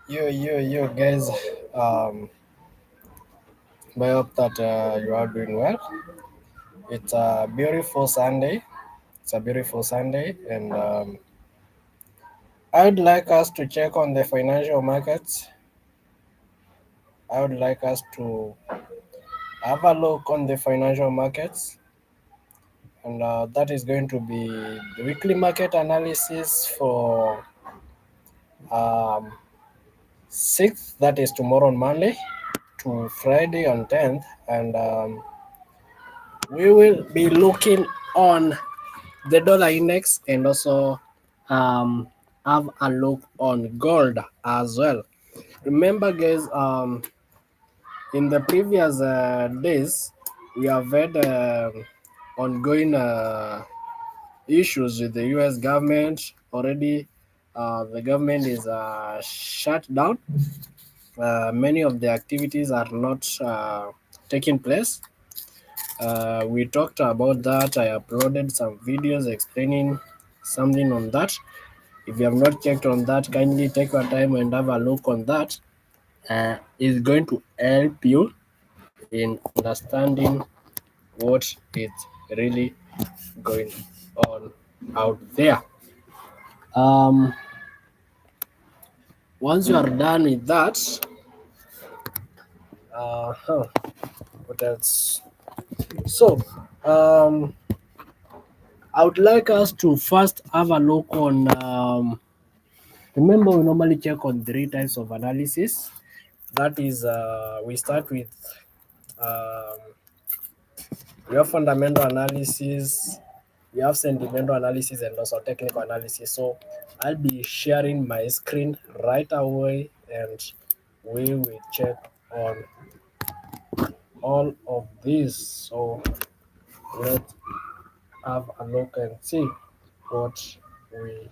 You guys. Um, I hope that you are doing well. It's a beautiful Sunday. It's a beautiful Sunday, and I would like us to check on the financial markets. I would like us to have a look on the financial markets, and that is going to be the weekly market analysis for um, 6th, that is tomorrow on Monday, to Friday on 10th, and we will be looking on the dollar index and also um, have a look on gold as well. Remember, guys, in the previous days, we have had ongoing issues with the US government. Already, the government is shut down. Many of the activities are not taking place. We talked about that. I uploaded some videos explaining something on that. If you have not checked on that, kindly take your time and have a look on that. It's going to help you in understanding what is really going on out there. Um, Once you are done with that, huh, what else? So, I would like us to first have a look on. Remember, we normally check on three types of analysis. That is, we start with um, we have fundamental analysis, we have sentimental analysis, and also technical analysis. So I'll be sharing my screen right away, and we will check on all of this. So let's have a look and see what we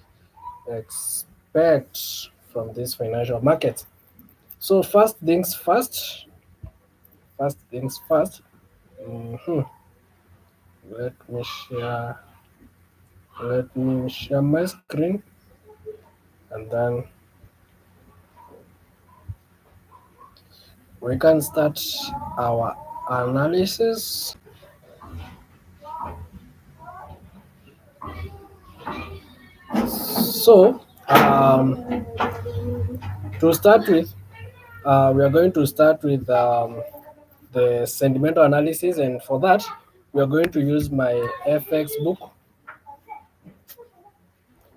expect from this financial market. So first things first. First things first. Mhm. Let me share. Let me share my screen, and then we can start our analysis. So, to start with, we are going to start with the sentimental analysis, and for that, we are going to use my FX book.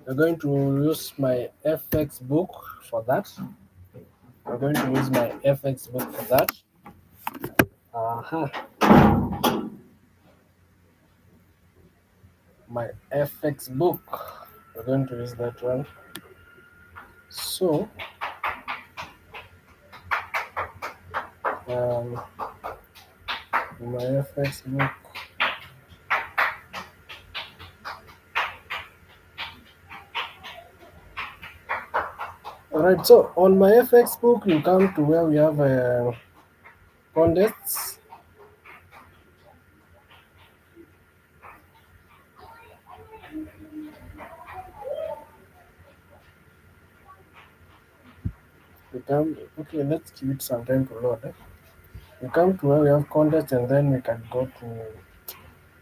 We're going to use my FX book for that. We're going to use my FX book for that. Uh-huh. My FX book. We're going to use that one. So, um, my FX book. Alright, so on my FX book, you come to where we have contests. We come, okay, let's give it some time to load. We come to where we have contests, and then we can go to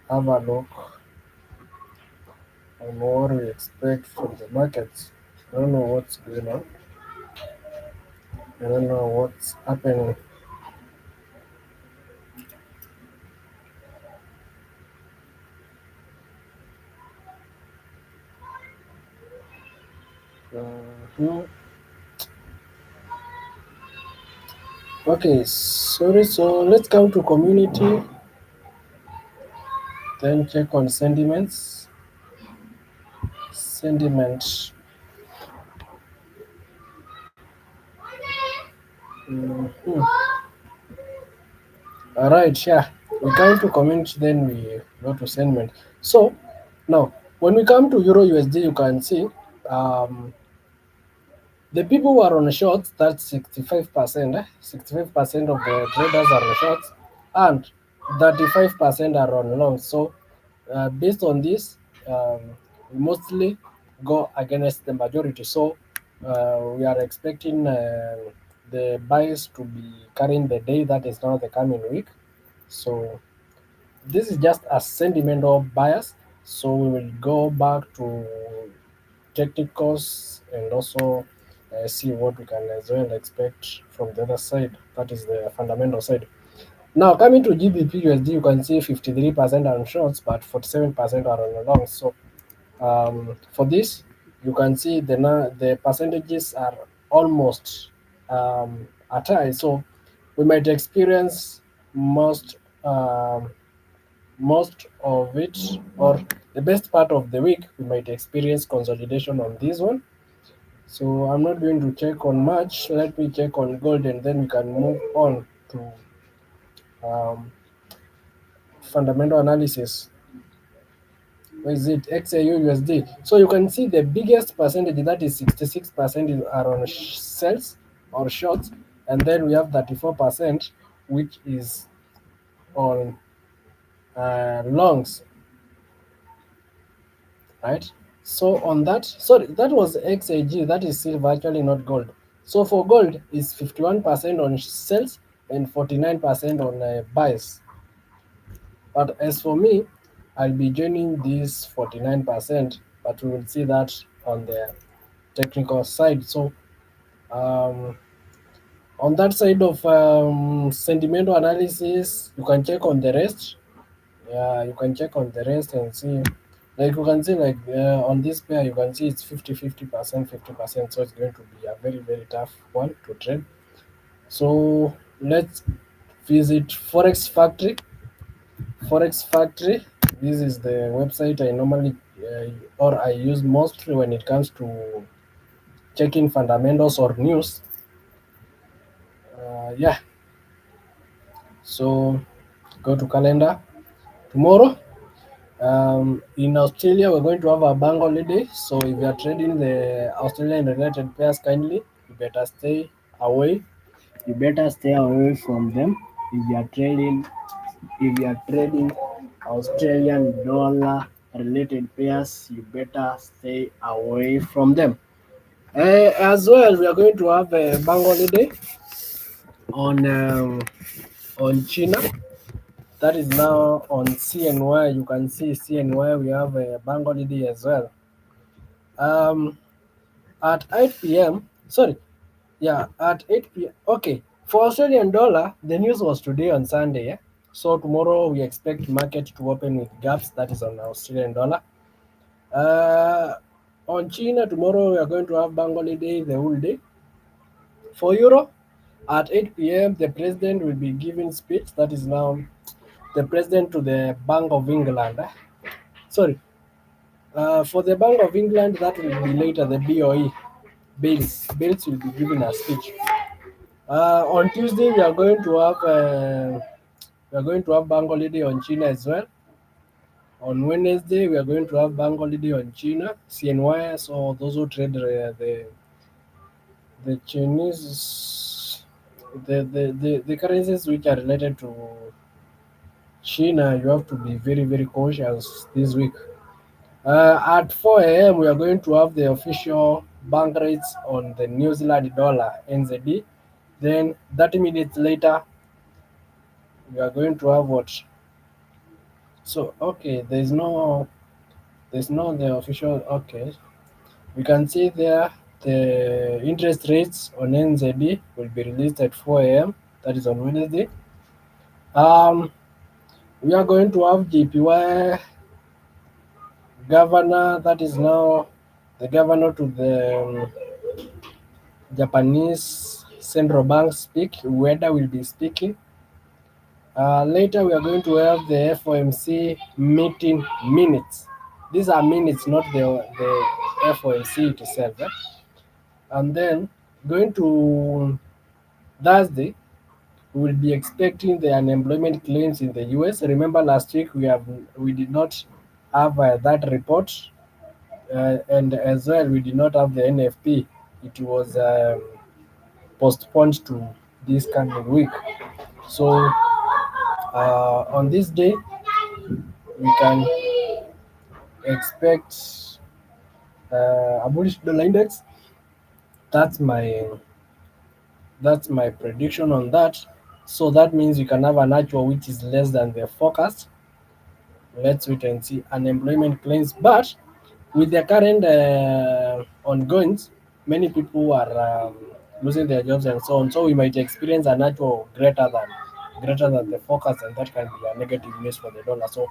have a look on what we expect from the markets. I don't know what's going on. I don't know what's happening. Hmm. Okay, sorry. So let's come to community, then check on sentiments. Sentiment. Mhm. All right, yeah. We come to community, then we go to sentiment. So now, when we come to Euro USD, you can see the people who are on shorts, that's 65%. 65% of the traders are on shorts, and 35% are on longs. So, based on this, we mostly go against the majority. So, We are expecting the buys to be carrying the day that is now the coming week. So this is just a sentimental bias. So we will go back to technicals and also see what we can as well expect from the other side. That is the fundamental side. Now coming to GBP USD, you can see 53% are on shorts, but 47% are on the longs. So for this, you can see the percentages are almost a tie. So we might experience um, most of it, or the best part of the week, we might experience consolidation on this one. So I'm not going to check on much. Let me check on gold, and then we can move on to um, fundamental analysis. What is it? XAU USD. So you can see the biggest percentage, that is 66%, are on sales or shorts, and then we have 34%, which is on longs, right? So on that, sorry, that was XAG, that is silver, actually not gold. So for gold, is 51% on sales and 49% on buys. But as for me, I'll be joining this 49%, but we will see that on the technical side. So um, on that side of sentimental analysis, you can check on the rest. Yeah, you can check on the rest and see. Like you can see, like on this pair, you can see it's 50-50%, 50%. So it's going to be a very, very tough one to trade. So let's visit Forex Factory. Forex Factory. This is the website I normally or I use mostly when it comes to checking fundamentals or news. Yeah, so go to calendar. Tomorrow, in Australia, we're going to have a bank holiday. So if you are trading the Australian related pairs, kindly, you better stay away. You better stay away from them. If you are trading, if you are trading Australian dollar related pairs, you better stay away from them. As well, we are going to have a bank holiday on China. That is now on CNY. You can see CNY. We have a bank holiday as well. Um, at 8 p.m. Sorry, yeah, at 8 p.m. Okay, for Australian dollar, the news was today on Sunday. Yeah? So tomorrow we expect market to open with gaps. That is on Australian dollar. Uh, on China tomorrow we are going to have bank holiday the whole day. For Euro, at 8 p.m. the president will be giving speech. That is now the president to the Bank of England. Sorry, for the Bank of England, that will be later. The BOE, Bales will be giving a speech. On Tuesday, we are going to have bank holiday on China as well. On Wednesday, we are going to have bank holiday on China, CNY. So those who trade the Chinese, the currencies which are related to China, you have to be very, very cautious this week. At 4 a.m., we are going to have the official bank rates on the New Zealand dollar (NZD). Then 30 minutes later, we are going to have what? So okay, there's no the official. Okay, we can see there the interest rates on NZD will be released at 4 a.m. That is on Wednesday. Um, we are going to have JPY governor. That is now the governor to the Japanese central bank speak. Whether will be speaking. Later, we are going to have the FOMC meeting minutes. These are minutes, not the FOMC itself. And then going to Thursday, we will be expecting the unemployment claims in the US. Remember last week we did not have that report, and as well we did not have the NFP. It was postponed to this coming week. So on this day, we can expect a bullish dollar index That's my that's my prediction on that. So that means you can have an actual which is less than the forecast. Let's wait and see unemployment claims. But with the current ongoings, many people are losing their jobs and so on. So we might experience an actual greater than the forecast, and that can be a negative news for the dollar. So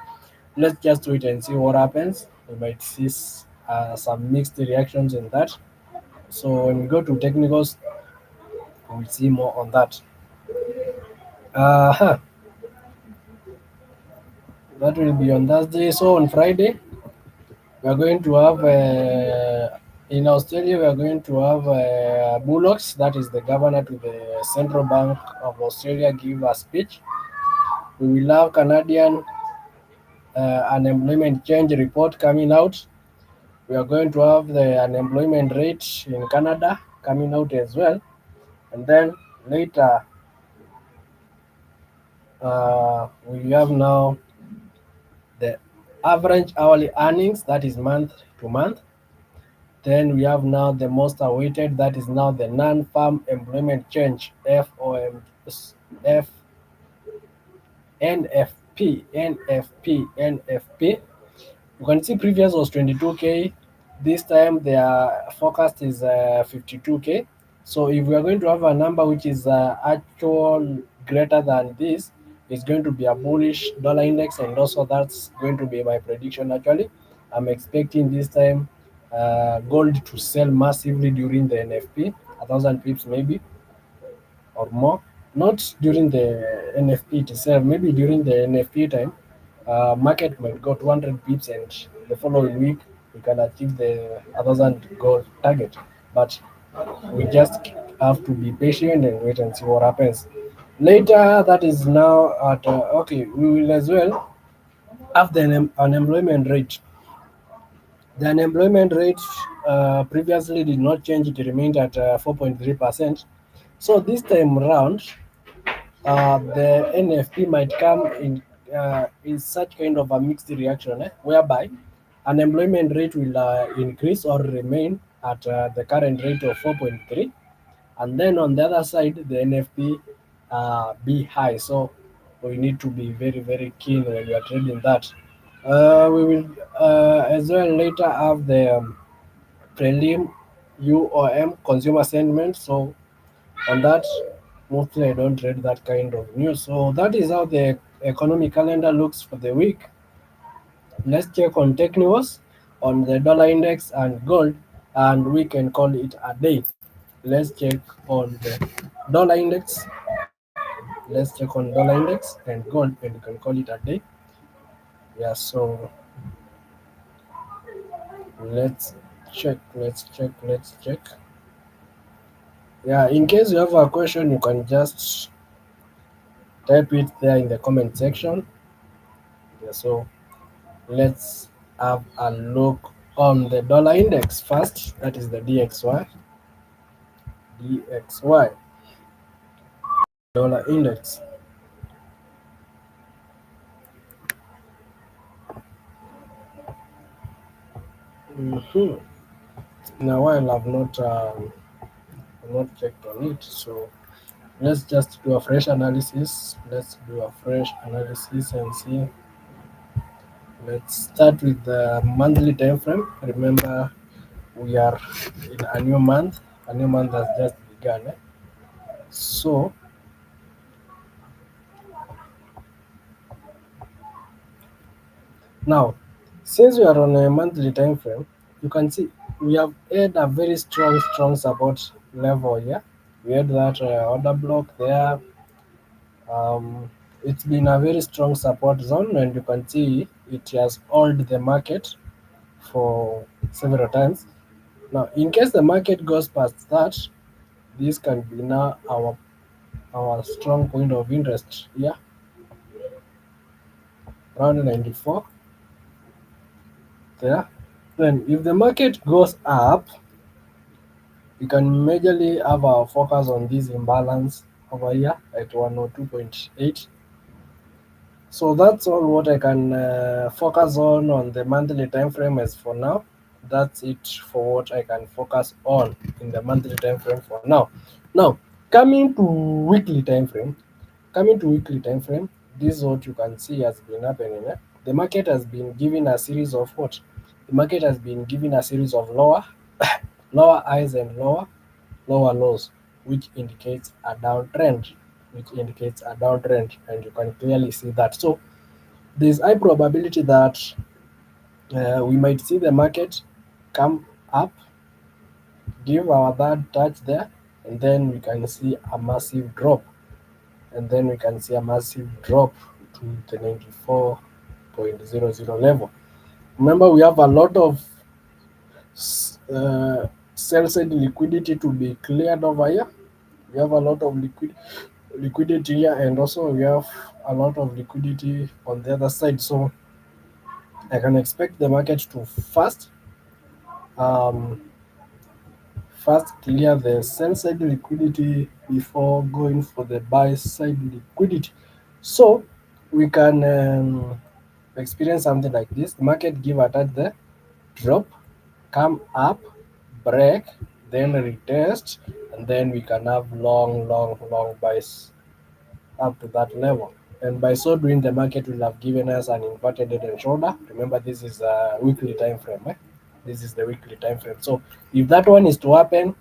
let's just wait and see what happens. We might see some mixed reactions in that. So when we go to technicals, we'll see more on that. Uh-huh. That will be on Thursday. So on Friday, we are going to have in Australia. We are going to have Bullocks, that is the governor to the Central Bank of Australia, give a speech. We will have Canadian unemployment change report coming out. We are going to have the unemployment rate in Canada coming out as well, and then later we have now the average hourly earnings, that is month to month. Then we have now the most awaited, that is now the non-farm employment change, FOM, F, NFP, NFP, NFP. You can see previous was 22K. This time their forecast is 52K. So if we are going to have a number which is actual greater than this, it's going to be a bullish dollar index, and also that's going to be my prediction. Actually, I'm expecting this time gold to sell massively during the NFP, 1,000 pips maybe or more. Not during the NFP itself, maybe during the NFP time, market might go 200 pips, and the following week we can achieve the 1,000 goal target. But we just have to be patient and wait and see what happens. Later, that is now at okay, we will as well have the unemployment rate. The unemployment rate previously did not change; it remained at 4.3%. So this time round, the NFP might come in such kind of a mixed reaction, whereby unemployment rate will increase or remain at the current rate of 4.3, and then on the other side, the NFP be high. So we need to be very, very keen when we are trading that. We will as well later have the prelim UOM consumer sentiment. So on that, mostly I don't read that kind of news. So that is how the economic calendar looks for the week. Let's check on tech news, on the dollar index and gold, and we can call it a day. Let's check on the dollar index. Let's check on dollar index and gold, and we can call it a day. Yeah, so let's check. Yeah, in case you have a question, you can just type it there in the comment section. Yeah, so let's have a look on the dollar index first. That is the DXY. DXY dollar index. Mm-hmm. Now while I've not checked on it, so let's just do a fresh analysis. Let's do a fresh analysis and see. Let's start with the monthly time frame. Remember, we are in a new month. A new month has just begun. So now, since we are on a monthly time frame, you can see we have had a very strong support level here. We had that order block there. Um, it's been a very strong support zone, and you can see it has held the market for several times. Now, in case the market goes past that, this can be now our strong point of interest here, around 94 there. Then, if the market goes up, we can majorly have our focus on this imbalance over here at 102.8. So that's all what I can focus on the monthly time frame as for now. That's it for what I can focus on in the monthly time frame for now. Now, coming to weekly time frame, coming to weekly time frame, this is what you can see has been happening. The market has been given a series of what? The market has been given a series of lower highs and lower lows, which indicates a downtrend, and you can clearly see that. So there's high probability that we might see the market come up, give our third touch there, and then we can see a massive drop, to the 94.00 level. Remember, we have a lot of sell side liquidity to be cleared over here. We have a lot of liquidity here, and also we have a lot of liquidity on the other side. So I can expect the market to um, first clear the sell side liquidity before going for the buy side liquidity. So we can experience something like this. The market give a touch there, drop, come up, break, then retest, and then we can have long buys up to that level. And by so doing, the market will have given us an inverted head and shoulder. Remember, this is a weekly time frame. This is the weekly time frame. So if that one is to happen,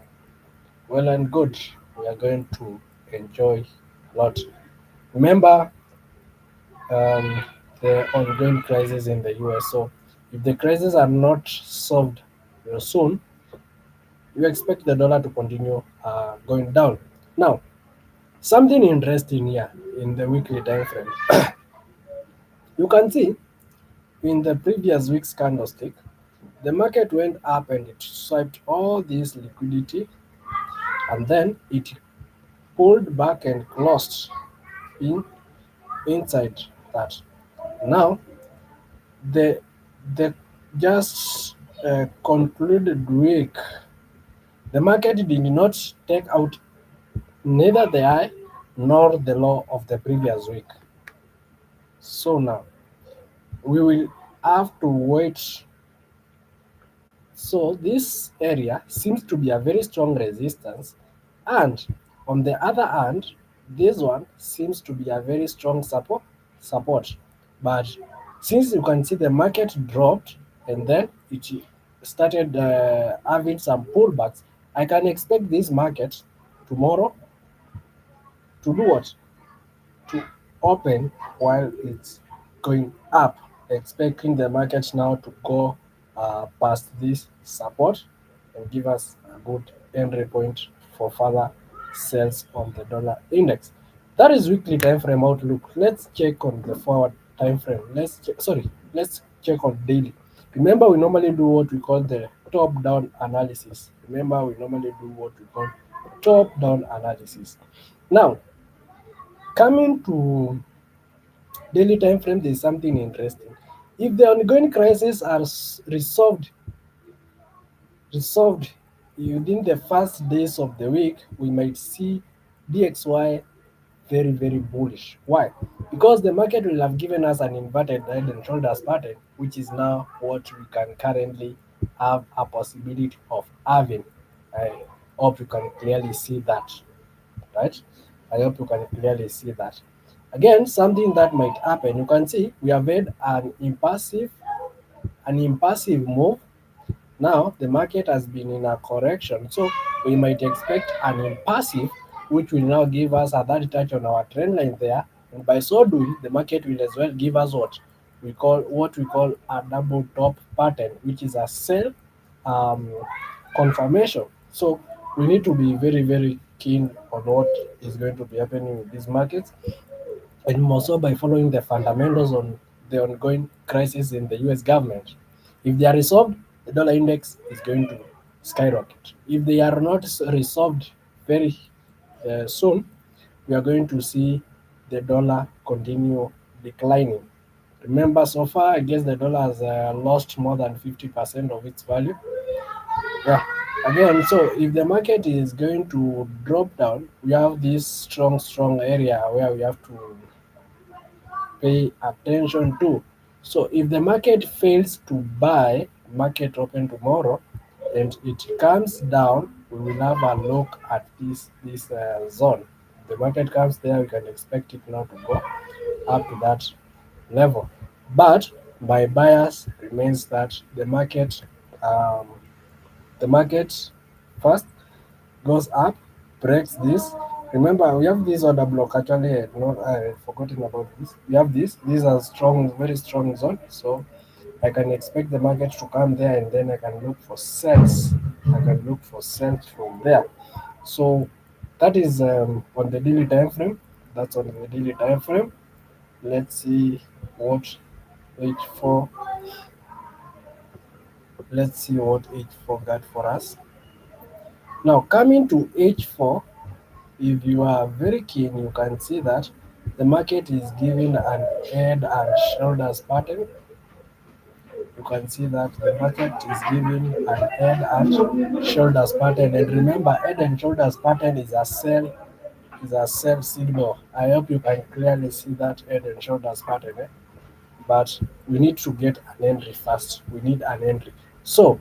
well and good. We are going to enjoy a lot. Remember the ongoing crisis in the US. So if the crises are not solved soon, you expect the dollar to continue going down. Now, something interesting here in the weekly time frame. You can see in the previous week's candlestick, the market went up and it swiped all this liquidity, and then it pulled back and closed in inside that. Now, the the just concluded week, the market did not take out neither the high nor the low of the previous week. So now we will have to wait. So this area seems to be a very strong resistance, and on the other hand, this one seems to be a very strong support. But since you can see the market dropped and then it started having some pullbacks, I can expect this market tomorrow to do what? To open while it's going up, expecting the market now to go past this support and give us a good entry point for further sales on the dollar index. That is weekly time frame outlook. Let's check on the forward time frame. Let's check on daily. Remember, we normally do what we call the top down analysis. Now, coming to daily time frame, there is something interesting. If the ongoing crises are resolved within the first days of the week, we might see DXY very bullish. Why? Because the market will have given us an inverted head and shoulders pattern, which is now what we can currently have a possibility of having. I hope you can clearly see that, right? I hope you can clearly see that. Again, something that might happen, you can see we have had an impassive move. Now the market has been in a correction, so we might expect an impassive, which will now give us a third touch on our trend line there, and by so doing, the market will as well give us what we call a double top pattern, which is a sell um, confirmation. So we need to be very keen on what is going to be happening with these markets, and more so by following the fundamentals on the ongoing crisis in the US government. If they are resolved, the dollar index is going to skyrocket. If they are not resolved very soon, we are going to see the dollar continue declining. Remember, so far, I guess the dollar has lost more than 50% of its value. Yeah. Again, so if the market is going to drop down, we have this strong area where we have to pay attention to. So if the market fails to buy market open tomorrow and it comes down, we will have a look at this zone. The market comes there, we can expect it now to go up to that level. But my bias remains that um, the market first goes up, breaks this. Remember, we have this order block actually. Not I had forgotten about this. We have this. These are strong, very strong zone. So I can expect the market to come there, and then I can look for sales. I can look for sales from there. So that is on the daily time frame. That's on the daily time frame. Let's see what H4. Let's see what H4 got for us. Now coming to H4, if you are very keen, you can see that the market is giving an head and shoulders pattern. You can see that the market is giving an head and shoulders pattern. And remember, head and shoulders pattern is a sell signal. I hope you can clearly see that head and shoulders pattern. But we need to get an entry first. We need an entry. So